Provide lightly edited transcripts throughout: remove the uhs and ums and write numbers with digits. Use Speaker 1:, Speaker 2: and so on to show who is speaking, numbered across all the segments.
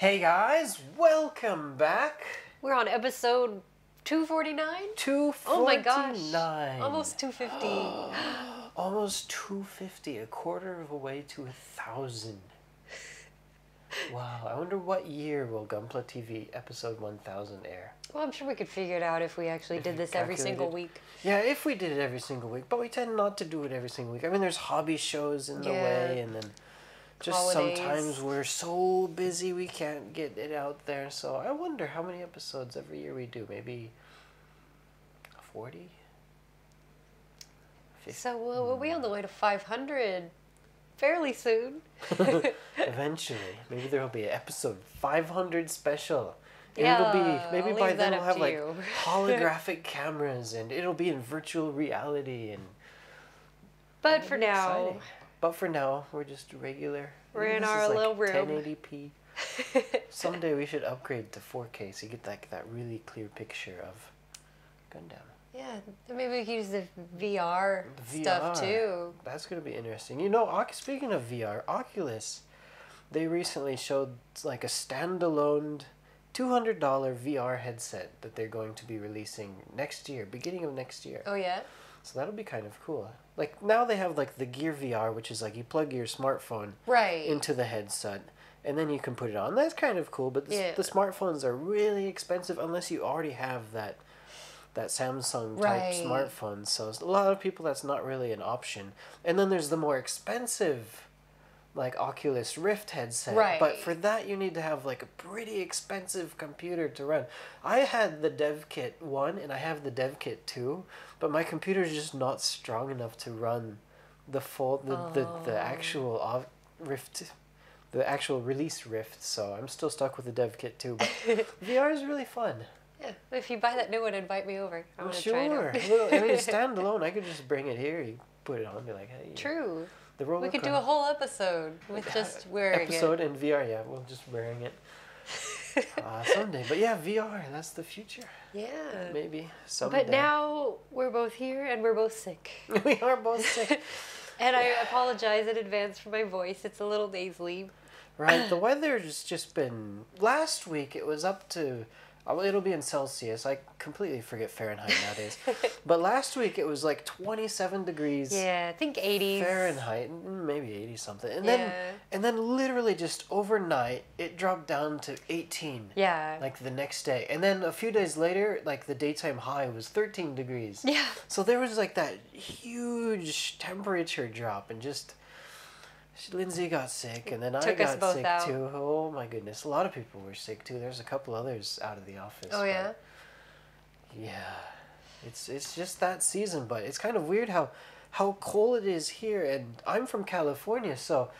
Speaker 1: Hey guys, welcome back.
Speaker 2: We're on episode 249?
Speaker 1: 249.
Speaker 2: Oh my gosh. Almost 250.
Speaker 1: Almost 250, a quarter of a way to 1,000. Wow, I wonder what year will Gunpla TV episode 1000 air.
Speaker 2: Well, I'm sure we could figure it out if we actually did this every single week.
Speaker 1: Yeah, if we did it every single week, but we tend not to do it every single week. I mean, there's hobby shows in the way, and then just
Speaker 2: holidays.
Speaker 1: Sometimes we're so busy we can't get it out there. So I wonder how many episodes every year we do. Maybe 40? 50?
Speaker 2: So we'll be on the way to 500 fairly soon.
Speaker 1: Eventually. Maybe there will be an episode 500 special. And
Speaker 2: Yeah,
Speaker 1: it'll be, maybe
Speaker 2: I'll
Speaker 1: by
Speaker 2: leave
Speaker 1: then
Speaker 2: that
Speaker 1: we'll
Speaker 2: up
Speaker 1: have
Speaker 2: to
Speaker 1: like
Speaker 2: you.
Speaker 1: holographic cameras and it'll be in virtual reality. And
Speaker 2: But for now,
Speaker 1: exciting. But for now, we're just regular.
Speaker 2: We're in
Speaker 1: This
Speaker 2: our
Speaker 1: is like
Speaker 2: little room.
Speaker 1: 1080p. Someday we should upgrade to 4K so you get like that really clear picture of Gundam.
Speaker 2: yeah, maybe we can use the VR
Speaker 1: The
Speaker 2: stuff
Speaker 1: VR.
Speaker 2: too.
Speaker 1: That's going to be interesting. You know, speaking of VR, Oculus, they recently showed like a standalone $200 VR headset that they're going to be releasing next year, beginning of next year.
Speaker 2: Oh yeah?
Speaker 1: So that'll be kind of cool. Like now they have like the Gear VR, which is like you plug your smartphone
Speaker 2: Right.
Speaker 1: into the headset and then you can put it on. That's kind of cool, but the smartphones are really expensive unless you already have that Samsung type smartphone. So a lot of people that's not really an option. And then there's the more expensive like Oculus Rift headset.
Speaker 2: Right.
Speaker 1: But for that you need to have like a pretty expensive computer to run. I had the Dev Kit 1 and I have the Dev Kit 2, but my computer is just not strong enough to run the actual Rift, the actual release Rift, so I'm still stuck with the Dev Kit 2, but VR is really fun.
Speaker 2: Yeah, if you buy that new one, invite me over. I want to try it out.
Speaker 1: Well, I mean, standalone, I could just bring it here, you put it on and be like, hey.
Speaker 2: True.
Speaker 1: The roller
Speaker 2: We could do a whole episode with just wearing
Speaker 1: episode
Speaker 2: it.
Speaker 1: in VR, yeah, we'll just wearing it. Someday, but yeah, VR, that's the future.
Speaker 2: Yeah.
Speaker 1: Maybe someday.
Speaker 2: But now we're both here and we're both sick.
Speaker 1: We are both sick.
Speaker 2: And I apologize in advance for my voice. It's a little nasally.
Speaker 1: Right, the weather has just been... Last week it was up to... It'll be in Celsius. I completely forget Fahrenheit nowadays. But last week it was like 27 degrees.
Speaker 2: Yeah, I think 80s.
Speaker 1: Fahrenheit, maybe 80 something. And then literally just overnight it dropped down to 18.
Speaker 2: Yeah.
Speaker 1: Like the next day. And then a few days later, like the daytime high was 13 degrees.
Speaker 2: Yeah.
Speaker 1: So there was like that huge temperature drop and just... Lindsay got sick, and then I got sick too. Oh my goodness, a lot of people were sick too. There's a couple others out of the office.
Speaker 2: Oh yeah?
Speaker 1: Yeah. It's just that season, but it's kind of weird how cold it is here, and I'm from California, so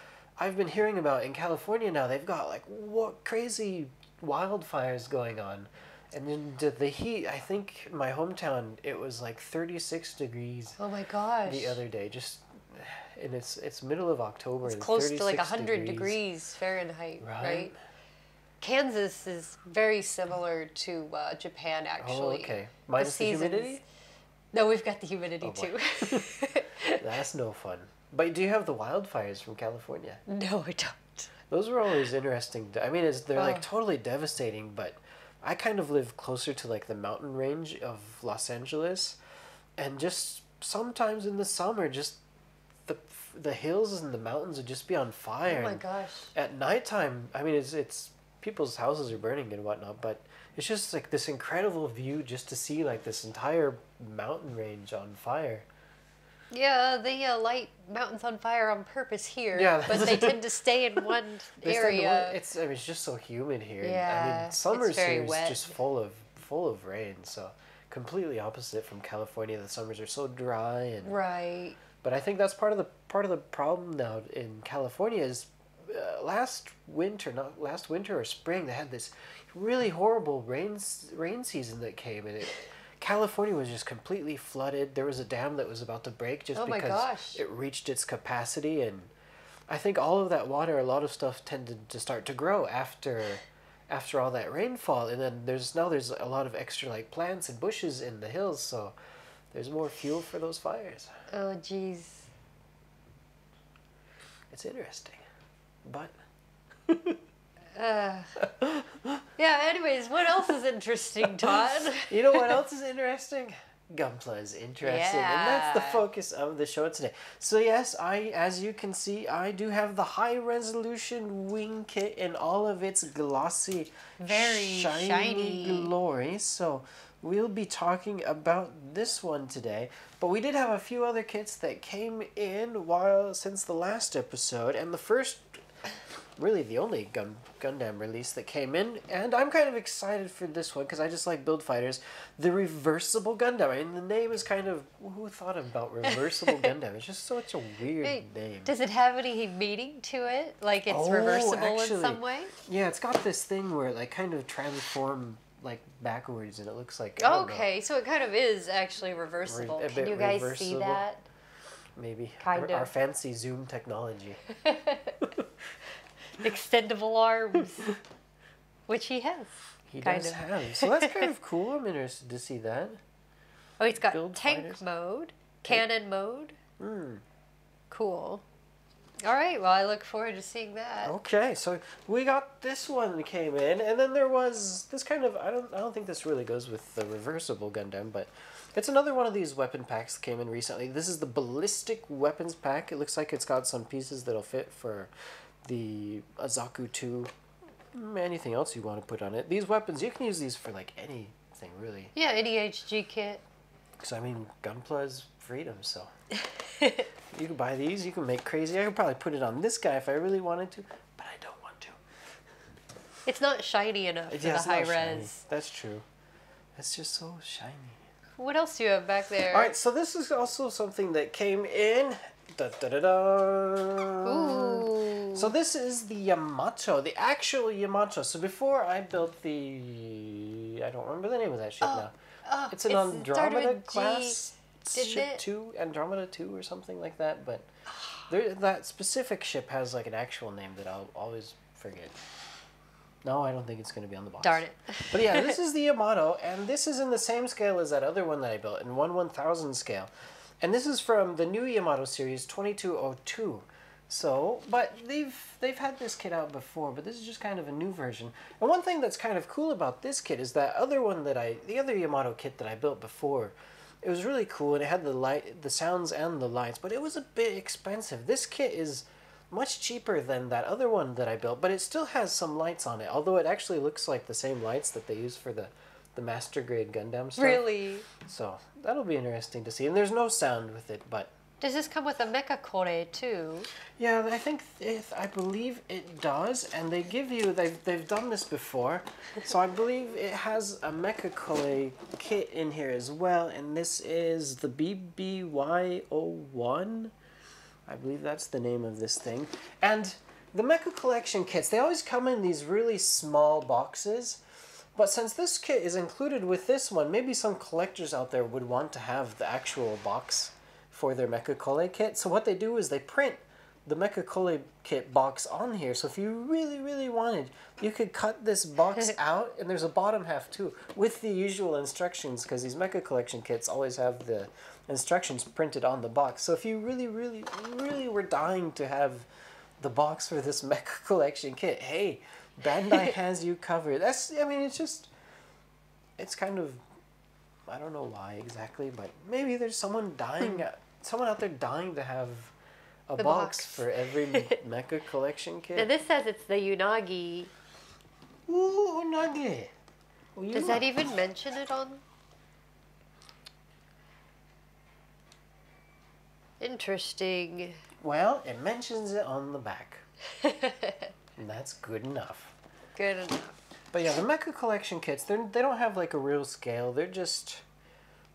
Speaker 1: I've been hearing about in California now they've got like what crazy wildfires going on. And then the heat, I think in my hometown it was like 36 degrees.
Speaker 2: Oh my gosh.
Speaker 1: The other day, and it's middle of October.
Speaker 2: It's
Speaker 1: and
Speaker 2: close to like
Speaker 1: 100
Speaker 2: degrees Fahrenheit,
Speaker 1: right?
Speaker 2: right? Kansas is very similar to Japan, actually.
Speaker 1: Oh, okay. Minus the humidity?
Speaker 2: No, we've got the humidity too.
Speaker 1: That's no fun. But do you have the wildfires from California?
Speaker 2: No, I don't.
Speaker 1: Those were always interesting. I mean, they're like totally devastating, but I kind of live closer to like the mountain range of Los Angeles, and just sometimes in the summer, just the hills and the mountains would just be on fire.
Speaker 2: Oh my gosh.
Speaker 1: At nighttime, I mean, it's people's houses are burning and whatnot, but it's just like this incredible view just to see like this entire mountain range on fire.
Speaker 2: Yeah, they light mountains on fire on purpose here,
Speaker 1: Yeah,
Speaker 2: but they tend to stay in one area.
Speaker 1: It's just so humid here.
Speaker 2: Yeah,
Speaker 1: I mean, summers
Speaker 2: very
Speaker 1: here is
Speaker 2: wet.
Speaker 1: just full of rain. So completely opposite from California. The summers are so dry and
Speaker 2: Right.
Speaker 1: But I think that's part of the problem now in California is last winter or spring they had this really horrible rain season that came, and California was just completely flooded. There was a dam that was about to break just because it reached its capacity, and I think all of that water, a lot of stuff tended to start to grow after all that rainfall, and then there's a lot of extra like plants and bushes in the hills, so there's more fuel for those fires.
Speaker 2: Oh, jeez.
Speaker 1: It's interesting, but
Speaker 2: Yeah, anyways, what else is interesting, Todd?
Speaker 1: You know what else is interesting? Gunpla is interesting, and that's the
Speaker 2: Yeah.
Speaker 1: focus of the show today. So yes, as you can see, I do have the high resolution wing kit in all of its glossy,
Speaker 2: Very shiny.
Speaker 1: glory. So we'll be talking about this one today. But we did have a few other kits that came in since the last episode, and the first, really the only Gundam release that came in, and I'm kind of excited for this one because I just like build fighters. The Reversible Gundam. I mean, the name is kind of, who thought about Reversible Gundam? It's just such a weird name.
Speaker 2: Does it have any meaning to it? Like it's reversible in some way?
Speaker 1: Yeah, it's got this thing where it like kind of transform like backwards, and it looks like, I don't know,
Speaker 2: So it kind of is actually reversible.
Speaker 1: A
Speaker 2: Can
Speaker 1: bit
Speaker 2: you guys see
Speaker 1: reversible.
Speaker 2: that?
Speaker 1: maybe
Speaker 2: Kind
Speaker 1: our
Speaker 2: of.
Speaker 1: fancy zoom technology.
Speaker 2: Extendable arms, which he has.
Speaker 1: He
Speaker 2: Kind
Speaker 1: does
Speaker 2: of.
Speaker 1: have. So that's kind of cool. I'm interested to see that.
Speaker 2: Oh, he's got
Speaker 1: Build
Speaker 2: tank
Speaker 1: fighters.
Speaker 2: mode, cannon mode.
Speaker 1: Hmm.
Speaker 2: Cool. All right. Well, I look forward to seeing that.
Speaker 1: Okay, so we got this one that came in, and then there was this kind of, I don't think this really goes with the Reversible Gundam, but it's another one of these weapon packs that came in recently. This is the Ballistic Weapons Pack. It looks like it's got some pieces that'll fit for the Azaku 2, anything else you want to put on it. These weapons, you can use these for like anything, really.
Speaker 2: Yeah, any HG kit.
Speaker 1: Because, I mean, Gunpla is freedom, so you can buy these, you can make crazy. I could probably put it on this guy if I really wanted to, but I don't want to.
Speaker 2: It's not shiny enough for the
Speaker 1: it's
Speaker 2: high
Speaker 1: not shiny.
Speaker 2: res.
Speaker 1: That's true. It's just so shiny.
Speaker 2: What else do you have back there?
Speaker 1: All right, so this is also something that came in. Da, da, da, da.
Speaker 2: Ooh.
Speaker 1: So this is the Yamato, the actual Yamato. So before I built I don't remember the name of that ship now. It's an
Speaker 2: it started
Speaker 1: Andromeda
Speaker 2: with G,
Speaker 1: class
Speaker 2: didn't
Speaker 1: ship
Speaker 2: it?
Speaker 1: 2, Andromeda 2 or something like that. But that specific ship has like an actual name that I'll always forget. No, I don't think it's going to be on the box.
Speaker 2: Darn it.
Speaker 1: But yeah, this is the Yamato, and this is in the same scale as that other one that I built, in 1/1000 scale. And this is from the new Yamato series, 2202. So, but they've had this kit out before, but this is just kind of a new version. And one thing that's kind of cool about this kit is that the other Yamato kit that I built before, it was really cool, and it had the sounds and the lights, but it was a bit expensive. This kit is much cheaper than that other one that I built, but it still has some lights on it, although it actually looks like the same lights that they use for the Master Grade Gundam stuff.
Speaker 2: Really?
Speaker 1: So that'll be interesting to see. And there's no sound with it, but
Speaker 2: Does this come with a mecha core too?
Speaker 1: yeah, I believe it does, and they give you they've done this before, so I believe it has a Mecha Kole kit in here as well, and this is the BBY01. I believe that's the name of this thing. And the Mecha Collection kits, they always come in these really small boxes, but since this kit is included with this one, maybe some collectors out there would want to have the actual box for their Mecha Kole kit. So what they do is they print the Mecha Kole kit box on here. So if you really, really wanted, you could cut this box out, and there's a bottom half too, with the usual instructions, because these Mecha Collection kits always have the instructions printed on the box. So if you really, really, really were dying to have the box for this Mecha Collection kit, hey, Bandai has you covered. It's kind of, I don't know why exactly, but maybe there's someone out there dying to have a
Speaker 2: The
Speaker 1: box
Speaker 2: box.
Speaker 1: for every Mecha Collection kit.
Speaker 2: Now this says it's the Unagi.
Speaker 1: Ooh, Unagi.
Speaker 2: Does that even mention it on? Interesting.
Speaker 1: Well, it mentions it on the back. And that's good enough.
Speaker 2: Good enough.
Speaker 1: But yeah, the Mecha Collection kits, they don't have like a real scale. They're just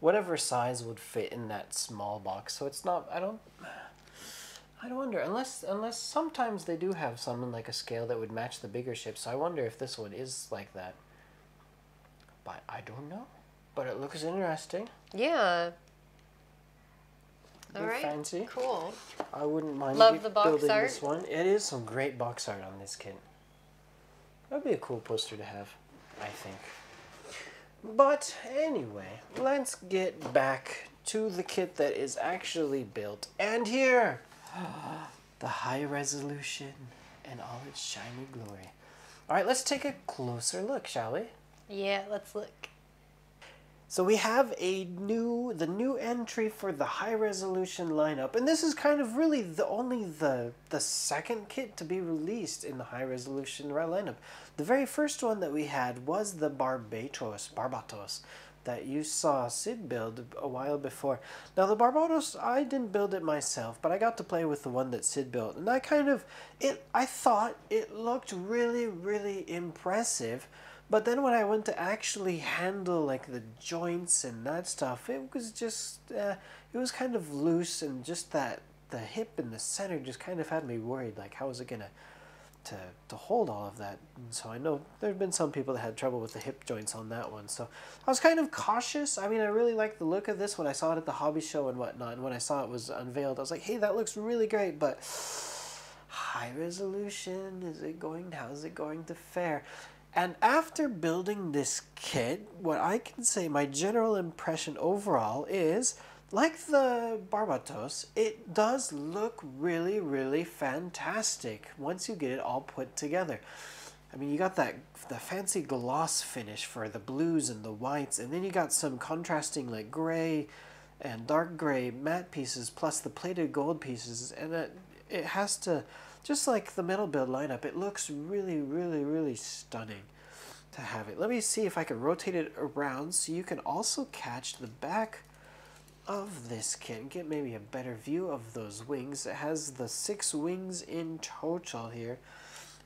Speaker 1: whatever size would fit in that small box. So it's not, I don't wonder, unless sometimes they do have some in like a scale that would match the bigger ships. So I wonder if this one is like that. But I don't know. But it looks interesting.
Speaker 2: Yeah.
Speaker 1: Bit
Speaker 2: All right.
Speaker 1: fancy.
Speaker 2: Cool.
Speaker 1: I wouldn't mind
Speaker 2: Love the box
Speaker 1: building
Speaker 2: art.
Speaker 1: this one. It is some great box art on this kit. That'd be a cool poster to have, I think. But anyway, let's get back to the kit that is actually built. And here, the high resolution and all its shiny glory. All right, let's take a closer look, shall we?
Speaker 2: Yeah, let's look.
Speaker 1: So we have the new entry for the high resolution lineup, and this is kind of really the second kit to be released in the high resolution lineup. The very first one that we had was the Barbatos that you saw Sid build a while before. Now the Barbatos, I didn't build it myself, but I got to play with the one that Sid built, and I thought it looked really, really impressive. But then when I went to actually handle like the joints and that stuff, it was just, it was kind of loose, and just the hip in the center just kind of had me worried, like how was it gonna to hold all of that. And so I know there have been some people that had trouble with the hip joints on that one, so I was kind of cautious. I mean, I really liked the look of this when I saw it at the hobby show and whatnot, and when I saw it was unveiled, I was like, hey, that looks really great, but high resolution, how's it going to fare? And after building this kit, what I can say, my general impression overall is, like the Barbatos, it does look really, really fantastic once you get it all put together. I mean, you got the fancy gloss finish for the blues and the whites, and then you got some contrasting like gray and dark gray matte pieces, plus the plated gold pieces, and it has to, just like the metal build lineup, it looks really, really, really stunning to have it. Let me see if I can rotate it around so you can also catch the back of this kit and get maybe a better view of those wings. It has the 6 wings in total here.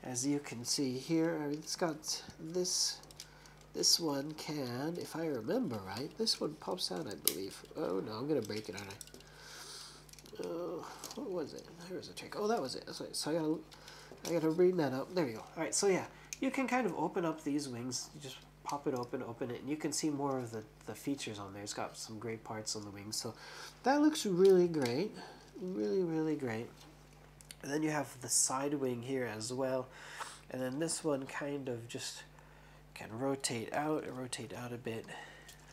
Speaker 1: As you can see here, it's got this one can, if I remember right, this one pops out, I believe. Oh no, I'm gonna break it, aren't I? What was it? There was a trick. Oh, that was it. So I gotta bring that up. There we go. All right. So yeah, you can kind of open up these wings. You just pop it open it, and you can see more of the features on there. It's got some great parts on the wings. So that looks really great. Really, really great. And then you have the side wing here as well. And then this one kind of just can rotate out a bit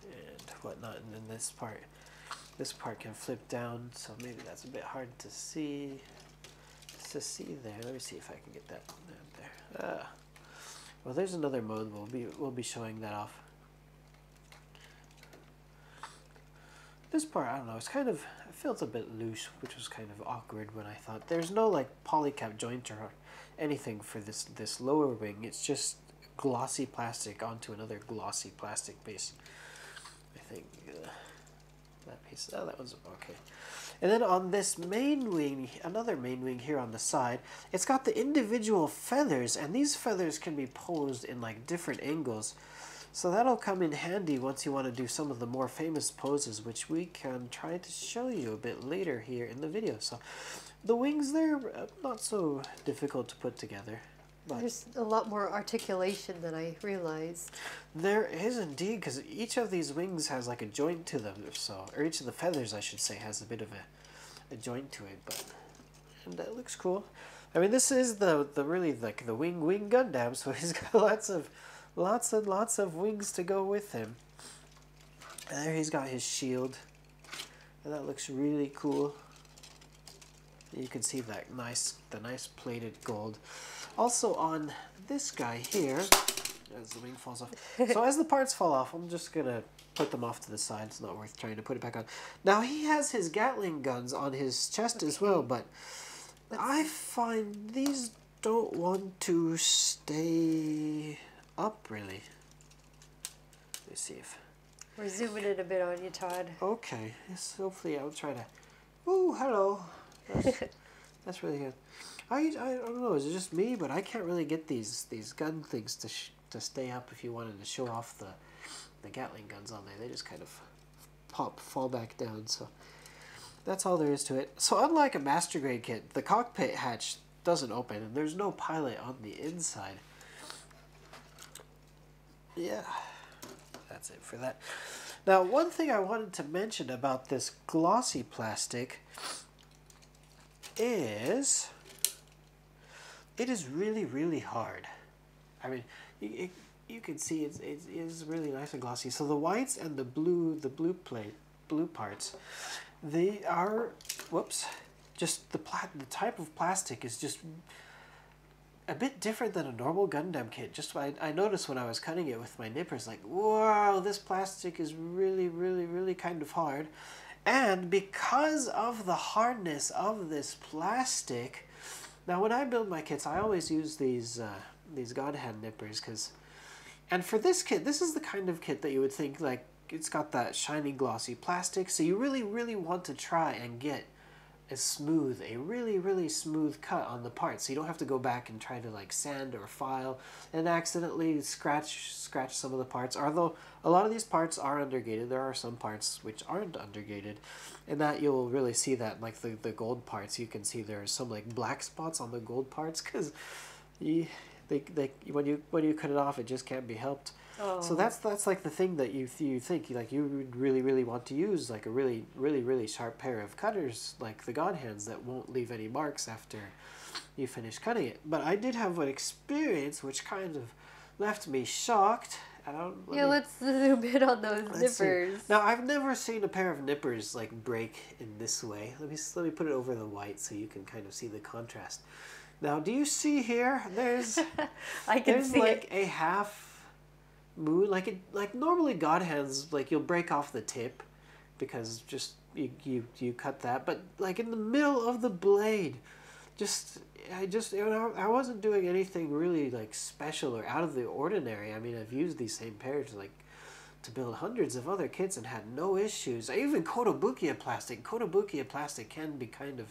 Speaker 1: and whatnot. And then this part can flip down, so maybe that's a bit hard to see there. Let me see if I can get that there. Well, there's another mode. We'll be showing that off. This part, I don't know. It's kind of, it feels a bit loose, which was kind of awkward when I thought. There's no like polycap joint or anything for this lower wing. It's just glossy plastic onto another glossy plastic base. I think. That piece, oh, that was okay. And then on this main wing, another main wing here on the side, it's got the individual feathers, and these feathers can be posed in like different angles. So that'll come in handy once you want to do some of the more famous poses, which we can try to show you a bit later here in the video. So the wings there, not so difficult to put together.
Speaker 2: There's a lot more articulation than I realized.
Speaker 1: There is indeed, because each of these wings has like a joint to them, or each of the feathers, I should say, has a bit of a joint to it. And that looks cool. I mean, this is the really like the wing Gundam, so he's got lots of wings to go with him. And there he's got his shield, and that looks really cool. You can see the nice plated gold. Also on this guy here, as the wing falls off. So as the parts fall off, I'm just gonna put them off to the side. It's not worth trying to put it back on. Now he has his Gatling guns on his chest as well, but I find these don't want to stay up really. Let's see if
Speaker 2: we're zooming in a bit on you, Todd.
Speaker 1: Okay, yes, hopefully I'll try to. Ooh, hello. That's really good. I don't know, is it just me, but I can't really get these gun things to stay up if you wanted to show off the Gatling guns on there. They just kind of fall back down, so that's all there is to it. So unlike a master grade kit, the cockpit hatch doesn't open, and there's no pilot on the inside. Yeah, that's it for that. Now, one thing I wanted to mention about this glossy plastic is it is really, really hard. I mean, you can see it is really nice and glossy. So the whites and the blue parts, they are, whoops, just the type of plastic is just, a bit different than a normal Gundam kit. Just I noticed when I was cutting it with my nippers, like, wow, this plastic is really, really, really kind of hard. And because of the hardness of this plastic, now when I build my kits, I always use these God hand nippers, and for this kit, this is the kind of kit that you would think, like, it's got that shiny glossy plastic, so you really, really want to try and get a really, really smooth cut on the parts, so you don't have to go back and try to like sand or file and accidentally scratch some of the parts. Although a lot of these parts are undergated, there are some parts which aren't undergated, and that you'll really see that, like the gold parts, you can see there's some like black spots on the gold parts because when you cut it off, it just can't be helped. Oh. So that's like the thing that you think like you would really, really want to use, like a really, really, really sharp pair of cutters like the God hands that won't leave any marks after you finish cutting it. But I did have an experience which kind of left me shocked.
Speaker 2: Let's zoom in on those nippers.
Speaker 1: Now, I've never seen a pair of nippers like break in this way. Let me put it over the white so you can kind of see the contrast. Now, do you see here? There's there's like a half moon, like normally God hands, like you'll break off the tip because just you cut that, but like in the middle of the blade, I wasn't doing anything really like special or out of the ordinary. I mean, I've used these same pairs like to build hundreds of other kits and had no issues. I even Kotobukiya plastic can be kind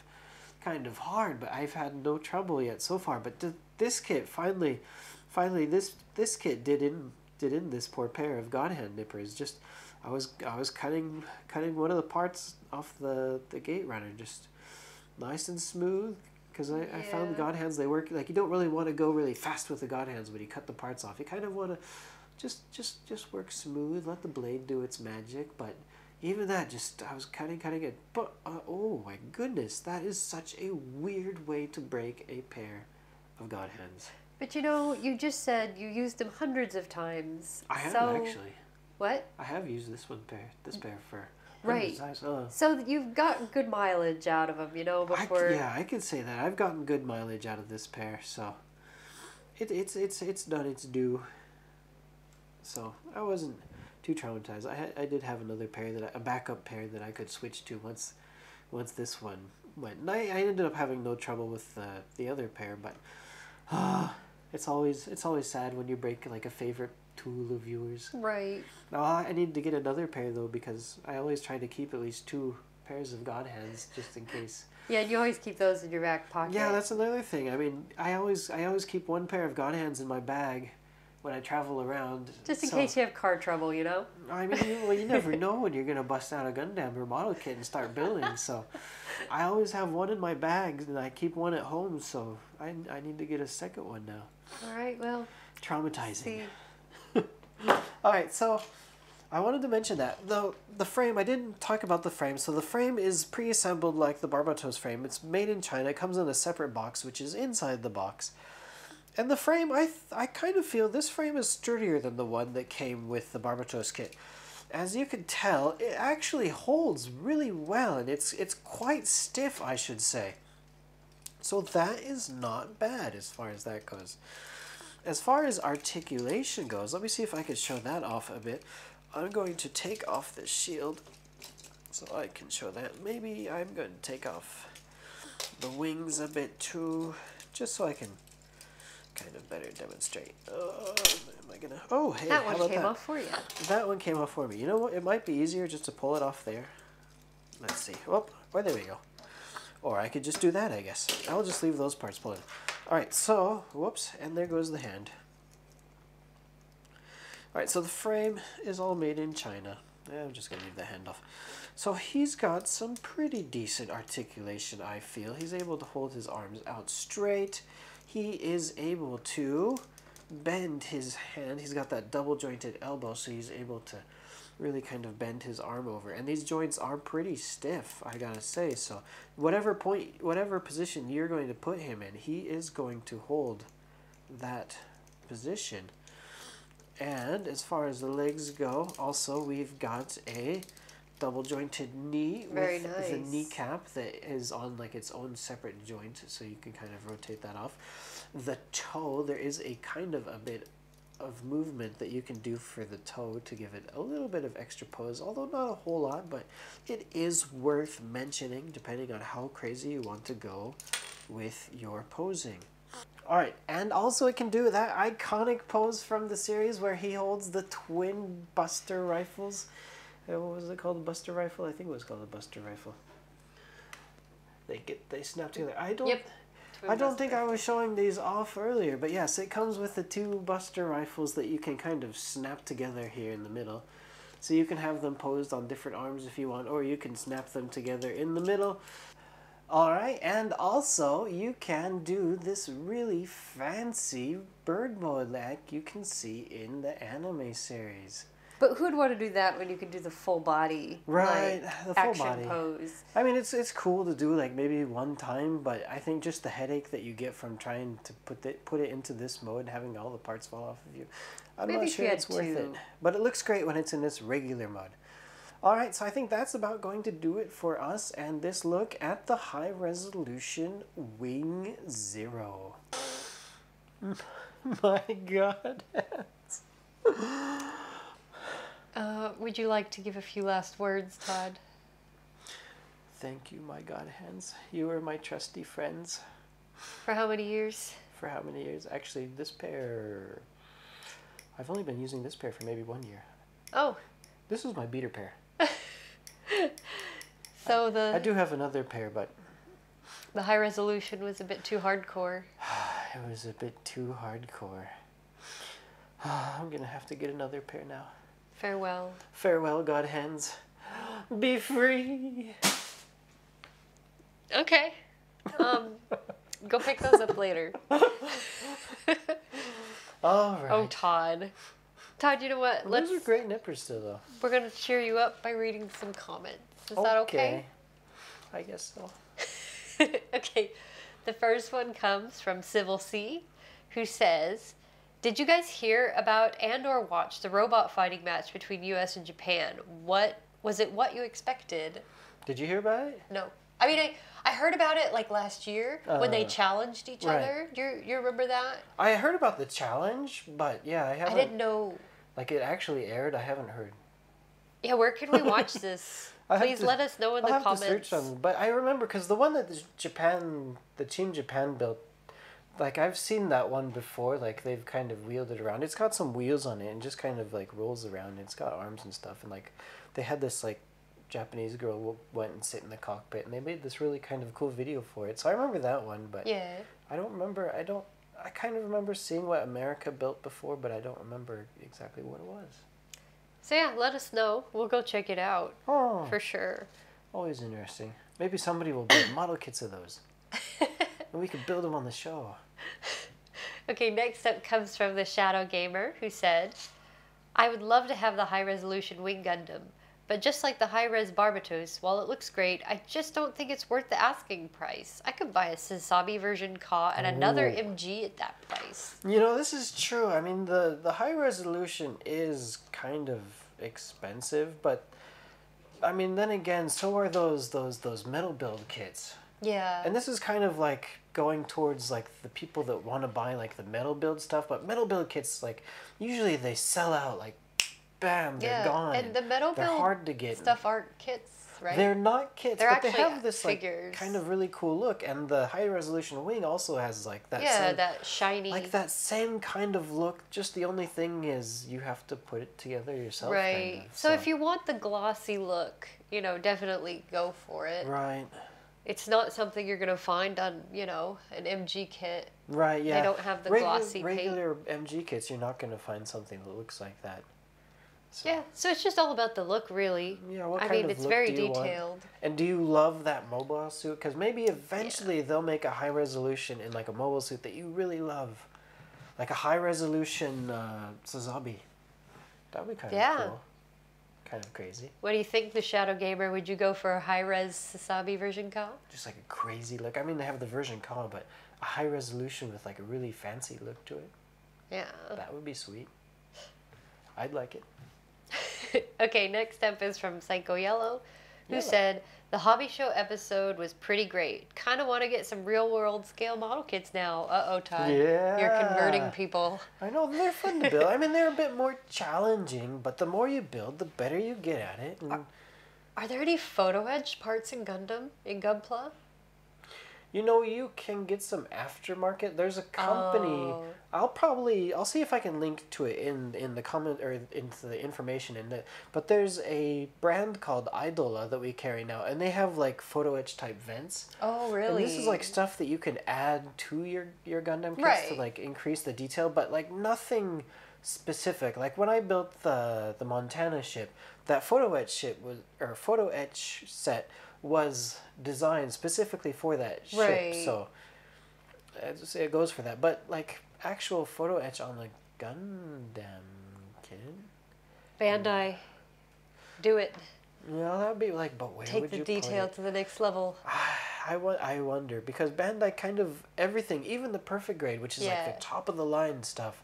Speaker 1: of hard, but I've had no trouble yet so far. But this kit finally this kit did in this poor pair of God hand nippers. Just I was cutting one of the parts off the gate runner, just nice and smooth, because I found God hands, they work like, you don't really want to go really fast with the God hands when you cut the parts off. You kind of want to just work smooth, let the blade do its magic. But even that, just I was cutting it, but oh my goodness, that is such a weird way to break a pair of God hands.
Speaker 2: But you just said you used them hundreds of times.
Speaker 1: I have actually.
Speaker 2: What?
Speaker 1: I have used this pair for
Speaker 2: right.
Speaker 1: Times.
Speaker 2: So you've got good mileage out of them, before.
Speaker 1: I can say that I've gotten good mileage out of this pair. So it's done its due. So I wasn't too traumatized. I did have another pair a backup pair that I could switch to once this one went. And I ended up having no trouble with the other pair, but. It's always sad when you break like a favorite tool of yours.
Speaker 2: Right.
Speaker 1: Now I need to get another pair though, because I always try to keep at least 2 pairs of God hands just in case.
Speaker 2: Yeah, and you always keep those in your back pocket.
Speaker 1: Yeah, that's another thing. I mean, I always keep 1 pair of God hands in my bag when I travel around.
Speaker 2: Just in case you have car trouble,
Speaker 1: I mean, you never know when you're gonna bust out a Gundam or model kit and start building. So I always have 1 in my bag, and I keep 1 at home. So I need to get a second one now.
Speaker 2: All right, well.
Speaker 1: Traumatizing. All right, so I wanted to mention that the frame, I didn't talk about the frame. So the frame is pre-assembled like the Barbato's frame. It's made in China. It comes in a separate box, which is inside the box. And the frame, I kind of feel this frame is sturdier than the one that came with the Barbato's kit. As you can tell, it actually holds really well, and it's quite stiff, I should say. So that is not bad as far as that goes. As far as articulation goes, let me see if I can show that off a bit. I'm going to take off the shield so I can show that. Maybe I'm going to take off the wings a bit too, just so I can kind of better demonstrate. Am I gonna? Oh, hey,
Speaker 2: that one came off for you.
Speaker 1: That one came off for me. You know what? It might be easier just to pull it off there. Let's see. Oh, there we go. Or I could just do that, I guess. I'll just leave those parts pulled in. Alright, so, whoops, and there goes the hand. Alright, so the frame is all made in China. I'm just going to leave the hand off. So he's got some pretty decent articulation, I feel. He's able to hold his arms out straight. He is able to bend his hand. He's got that double jointed elbow, so he's able to really kind of bend his arm over. And these joints are pretty stiff, I gotta say. So whatever position you're going to put him in, he is going to hold that position. And as far as the legs go, also we've got a double jointed knee
Speaker 2: Very
Speaker 1: with
Speaker 2: nice.
Speaker 1: the kneecap that is on like its own separate joint, so you can kind of rotate that off. The toe, there is a kind of a bit of movement that you can do for the toe to give it a little bit of extra pose, although not a whole lot, but it is worth mentioning depending on how crazy you want to go with your posing. Alright, and also it can do that iconic pose from the series where he holds the twin Buster rifles. What was it called? The Buster rifle? I think it was called the Buster rifle. They snap together. I don't think I was showing these off earlier, but yes, it comes with the two Buster rifles that you can kind of snap together here in the middle. So you can have them posed on different arms if you want, or you can snap them together in the middle. Alright, and also you can do this really fancy bird mode like you can see in the anime series.
Speaker 2: But who'd want to do that when you could do the full body,
Speaker 1: right?
Speaker 2: Like,
Speaker 1: the full
Speaker 2: action
Speaker 1: body
Speaker 2: pose?
Speaker 1: I mean, it's cool to do like maybe one time, but I think just the headache that you get from trying to put it into this mode and having all the parts fall off of you, I'm
Speaker 2: Maybe
Speaker 1: not
Speaker 2: if
Speaker 1: sure
Speaker 2: you
Speaker 1: it's
Speaker 2: had
Speaker 1: worth it.
Speaker 2: two.
Speaker 1: But it looks great when it's in this regular mode. Alright, so I think that's about going to do it for us and this look at the high resolution Wing Zero. My god.
Speaker 2: Would you like to give a few last words, Todd?
Speaker 1: Thank you, my god hands. You are my trusty friends.
Speaker 2: For how many years?
Speaker 1: For how many years? Actually, this pair... I've only been using this pair for maybe 1 year.
Speaker 2: Oh.
Speaker 1: This is my beater pair.
Speaker 2: So
Speaker 1: I do have another pair, but...
Speaker 2: The high resolution was a bit too hardcore.
Speaker 1: It was a bit too hardcore. I'm gonna have to get another pair now.
Speaker 2: Farewell.
Speaker 1: Farewell, god hands. Be free!
Speaker 2: Okay. Go pick those up later.
Speaker 1: Alright.
Speaker 2: Oh, Todd. Todd, you know what?
Speaker 1: Those are great nippers still, though.
Speaker 2: We're going to cheer you up by reading some comments. Is that okay?
Speaker 1: I guess so.
Speaker 2: Okay. The first one comes from Civil C, who says, did you guys hear about and or watch the robot fighting match between US and Japan? Was it what you expected?
Speaker 1: Did you hear about it?
Speaker 2: No. I mean, I heard about it like last year when they challenged each other. You remember that?
Speaker 1: I heard about the challenge, but yeah, I haven't...
Speaker 2: I didn't know...
Speaker 1: Like, it actually aired? I haven't heard.
Speaker 2: Yeah, where can we watch this? Please let us know in the comments.
Speaker 1: I'll have to search on, but I remember, because the one that the Team Japan built, like, I've seen that one before, like, they've kind of wheeled it around. It's got some wheels on it and just kind of, like, rolls around. It's got arms and stuff, and, like, they had this, like, Japanese girl went and sit in the cockpit, and they made this really kind of cool video for it. So I remember that one, but
Speaker 2: yeah.
Speaker 1: I kind of remember seeing what America built before, but I don't remember exactly what it was.
Speaker 2: So yeah, let us know. We'll go check it out.
Speaker 1: Oh,
Speaker 2: for sure.
Speaker 1: Always interesting. Maybe somebody will build model kits of those. And we could build them on the show.
Speaker 2: Okay, next up comes from the Shadow Gamer, who said, I would love to have the high-resolution Wing Gundam, but just like the high-res Barbatos, while it looks great, I just don't think it's worth the asking price. I could buy a Sasabi version Ka and another MG at that price.
Speaker 1: You know, this is true. I mean, the high resolution is kind of expensive, but I mean, then again, so are those metal build kits.
Speaker 2: Yeah.
Speaker 1: And this is kind of like going towards like the people that want to buy like the metal build stuff, but metal build kits, like, usually they sell out like bam, they're gone.
Speaker 2: And the metal
Speaker 1: they're
Speaker 2: build
Speaker 1: hard to get.
Speaker 2: stuff aren't kits, right?
Speaker 1: They're not kits,
Speaker 2: They're
Speaker 1: but they
Speaker 2: actually
Speaker 1: have this
Speaker 2: figures.
Speaker 1: like kind of really cool look, and the high resolution Wing also has like that.
Speaker 2: Yeah,
Speaker 1: same,
Speaker 2: that shiny.
Speaker 1: like that same kind of look. Just the only thing is you have to put it together yourself.
Speaker 2: Right.
Speaker 1: Kind of,
Speaker 2: so if you want the glossy look, you know, definitely go for it.
Speaker 1: Right.
Speaker 2: It's not something you're going to find on, you know, an MG kit.
Speaker 1: Right, yeah.
Speaker 2: They don't have the glossy paint.
Speaker 1: Regular MG kits, you're not going to find something that looks like that. So.
Speaker 2: Yeah, so it's just all about the look, really.
Speaker 1: Yeah, what
Speaker 2: I
Speaker 1: kind
Speaker 2: mean,
Speaker 1: of
Speaker 2: it's
Speaker 1: look
Speaker 2: very
Speaker 1: do you
Speaker 2: detailed.
Speaker 1: want? And do you love that mobile suit? Because maybe eventually they'll make a high resolution in like a mobile suit that you really love. Like a high resolution Sazabi. That would be kind of cool. Kind of crazy.
Speaker 2: What do you think, the Shadow Gamer? Would you go for a high-res Sasabi version Ka?
Speaker 1: Just like a crazy look. I mean, they have the version Ka, but a high resolution with like a really fancy look to it.
Speaker 2: Yeah.
Speaker 1: That would be sweet. I'd like it.
Speaker 2: Okay, next up is from Psycho Yellow, who
Speaker 1: Yeah.
Speaker 2: said, the hobby show episode was pretty great. Kind of want to get some real world scale model kits now. Uh-oh, Todd. You're converting
Speaker 1: Yeah.
Speaker 2: people.
Speaker 1: I know, they're fun to build. I mean, they're a bit more challenging, but the more you build, the better you get at it. And,
Speaker 2: Are there any photo edge parts in Gundam, in Gunpla?
Speaker 1: you know, you can get some aftermarket. There's a company.
Speaker 2: Oh.
Speaker 1: I'll see if I can link to it in the comment or into the information in it. But there's a brand called Idola that we carry now, and they have like photo etch type vents.
Speaker 2: Oh, really?
Speaker 1: And this is like stuff that you can add to your Gundam kits
Speaker 2: Right.
Speaker 1: to like increase the detail, but like nothing specific. Like when I built the Montana ship, that photo etch ship was or photo etch set was designed specifically for that ship.
Speaker 2: Right.
Speaker 1: So it goes for that. But like actual photo etch on the Gundam kit,
Speaker 2: Bandai, do it.
Speaker 1: you know, that would be like, but where
Speaker 2: Take
Speaker 1: would
Speaker 2: the
Speaker 1: you
Speaker 2: detail
Speaker 1: put it?
Speaker 2: to the next level.
Speaker 1: I wonder because Bandai kind of everything, even the perfect grade, which is like
Speaker 2: Yeah.
Speaker 1: the top of the line stuff.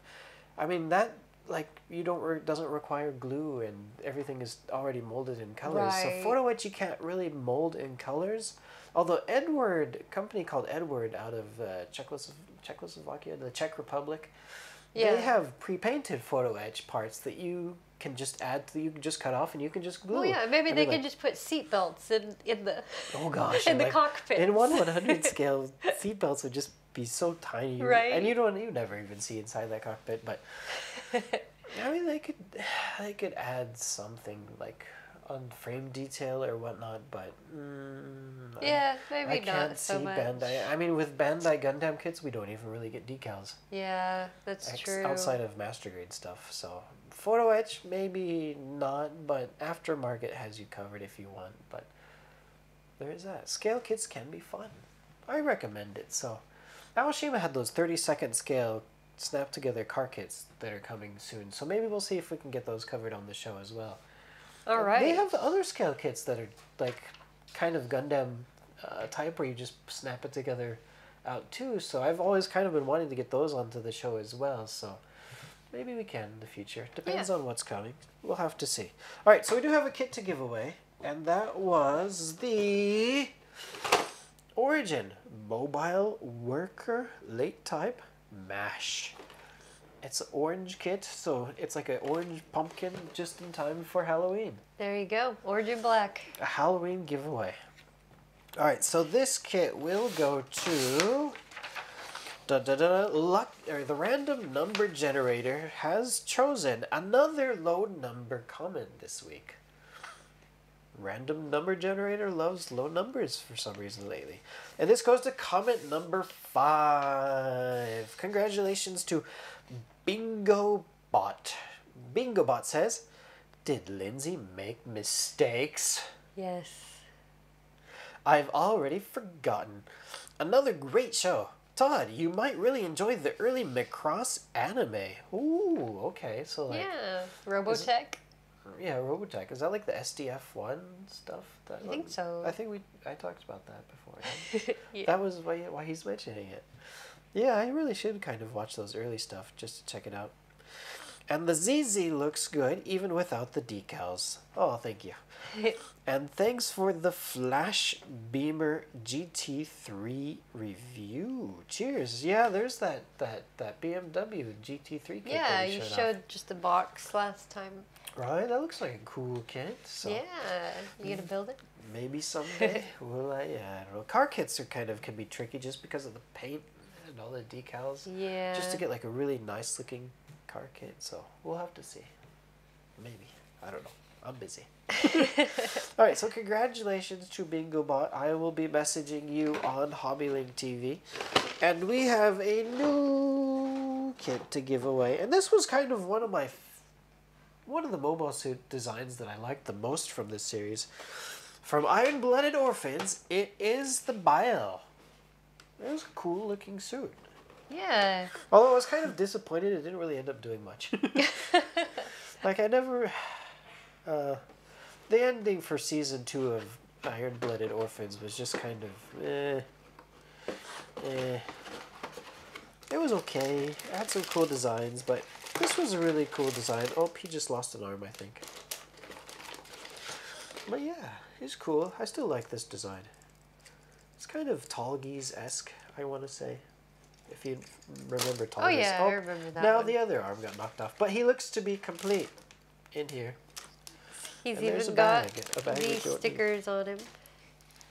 Speaker 1: I mean that like you doesn't require glue and everything is already molded in colors.
Speaker 2: Right.
Speaker 1: So photo etch you can't really mold in colors. Although a company called Edward out of Czechoslovakia, the Czech Republic,
Speaker 2: Yeah.
Speaker 1: they have pre-painted photo etch parts that you can just you can just cut off and you can just glue.
Speaker 2: Oh yeah, maybe
Speaker 1: I
Speaker 2: they
Speaker 1: mean,
Speaker 2: can
Speaker 1: like,
Speaker 2: just put seat belts in the
Speaker 1: oh gosh,
Speaker 2: in the
Speaker 1: like,
Speaker 2: cockpit.
Speaker 1: in 1/100 scale, seatbelts would just be so tiny,
Speaker 2: Right.
Speaker 1: And you never even see inside that cockpit. But I mean, they could add something like on frame detail or whatnot. But
Speaker 2: Yeah,
Speaker 1: I
Speaker 2: maybe
Speaker 1: can't
Speaker 2: not so
Speaker 1: see
Speaker 2: much.
Speaker 1: Bandai. I mean, with Bandai Gundam kits, we don't even really get decals
Speaker 2: Yeah, that's true.
Speaker 1: outside of master grade stuff. So photo etch maybe not, but aftermarket has you covered if you want. But there is that. Scale kits can be fun. I recommend it. So Aoshima had those 30-second scale snap together car kits that are coming soon. So maybe we'll see if we can get those covered on the show as well.
Speaker 2: All right.
Speaker 1: They have other scale kits that are like kind of Gundam type where you just snap it together out too. So I've always kind of been wanting to get those onto the show as well. So maybe we can in the future. Depends on what's coming. We'll have to see. All right, so we do have a kit to give away, and that was the Origin Mobile Worker Late Type MASH. It's an orange kit, so it's like an orange pumpkin just in time for Halloween.
Speaker 2: There you go. Origin Black.
Speaker 1: A Halloween giveaway. All right, so this kit will go to the random number generator has chosen another low number comment this week. Random number generator loves low numbers for some reason lately. And this goes to comment number 5. Congratulations to Bingo Bot. Bingo Bot says, "Did Lindsay make mistakes?
Speaker 2: Yes.
Speaker 1: I've already forgotten. Another great show. Todd, you might really enjoy the early Macross anime." Ooh, okay. So like
Speaker 2: Yeah. Robotech.
Speaker 1: yeah, Robotech. Is that like the SDF1 stuff?
Speaker 2: I think so.
Speaker 1: I think I talked about that before.
Speaker 2: Yeah.
Speaker 1: That was why he's mentioning it. Yeah, I really should kind of watch those early stuff just to check it out. And the ZZ looks good even without the decals. Oh, thank you. And thanks for the Flash Beamer GT3 review. Cheers. Yeah, there's that BMW GT3 kit.
Speaker 2: Yeah,
Speaker 1: that we
Speaker 2: you
Speaker 1: off.
Speaker 2: showed just the box last time.
Speaker 1: Right, that looks like a cool kit. So
Speaker 2: Yeah. You gonna build it?
Speaker 1: maybe someday will I? Yeah, I don't know. Car kits can be tricky just because of the paint and all the decals.
Speaker 2: Yeah.
Speaker 1: Just to get like a really nice looking car kit. So we'll have to see. Maybe. I don't know. I'm busy. All right, so congratulations to Bingo Bot. I will be messaging you on HobbyLink TV. And we have a new kit to give away. And this was kind of one of the mobile suit designs that I liked the most from this series. From Iron Blooded Orphans, it is the Bile. It was a cool looking suit.
Speaker 2: Yeah.
Speaker 1: Although I was kind of disappointed it didn't really end up doing much. Like I never... the ending for season 2 of Iron Blooded Orphans was just kind of... It was okay. It had some cool designs, but this was a really cool design. Oh, he just lost an arm, I think. But yeah, he's cool. I still like this design. It's kind of Tallgeese-esque, I want to say. If you remember Tallgeese.
Speaker 2: Oh yeah, I remember that
Speaker 1: now
Speaker 2: one.
Speaker 1: the other arm got knocked off. But he looks to be complete in here.
Speaker 2: He's
Speaker 1: And there's
Speaker 2: even
Speaker 1: a
Speaker 2: got
Speaker 1: bag
Speaker 2: these
Speaker 1: we don't need.
Speaker 2: stickers on him.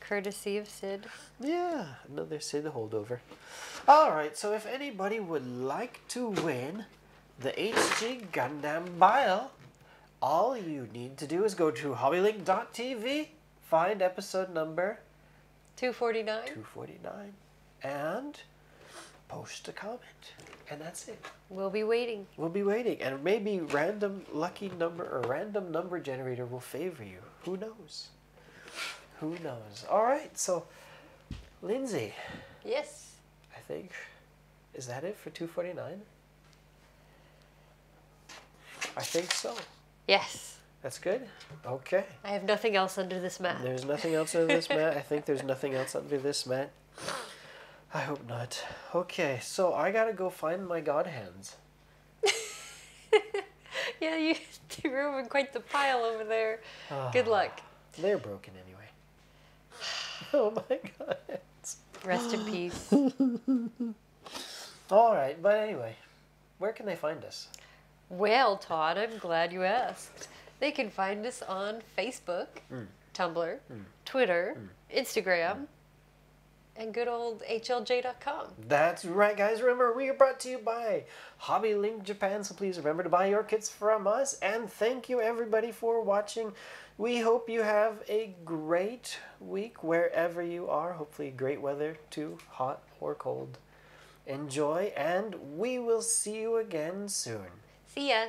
Speaker 2: Courtesy of Sid.
Speaker 1: Yeah, another Sid holdover. Alright, so if anybody would like to win the HG Gundam Bile, all you need to do is go to hobbylink.tv, find episode number
Speaker 2: 249.
Speaker 1: 249, and post a comment. And that's it.
Speaker 2: We'll be waiting.
Speaker 1: We'll be waiting. And maybe random lucky number or random number generator will favor you. Who knows? Who knows? Alright, so Lindsay,
Speaker 2: Yes.
Speaker 1: I think, is that it for 249? I think so.
Speaker 2: Yes.
Speaker 1: That's good? Okay.
Speaker 2: I have nothing else under this mat.
Speaker 1: There's nothing else under this mat. I think there's nothing else under this mat. I hope not. Okay, so I gotta go find my god hands.
Speaker 2: Yeah, you threw in quite the pile over there. Good luck.
Speaker 1: They're broken anyway. Oh my god.
Speaker 2: Rest in peace.
Speaker 1: Alright, but anyway, where can they find us?
Speaker 2: Well, Todd, I'm glad you asked. They can find us on Facebook, Tumblr, Twitter, Instagram, and good old HLJ.com.
Speaker 1: That's right, guys. Remember, we are brought to you by HobbyLink Japan, so please remember to buy your kits from us. And thank you, everybody, for watching. We hope you have a great week wherever you are. Hopefully, great weather, too, hot or cold. Enjoy, and we will see you again soon.
Speaker 2: See ya.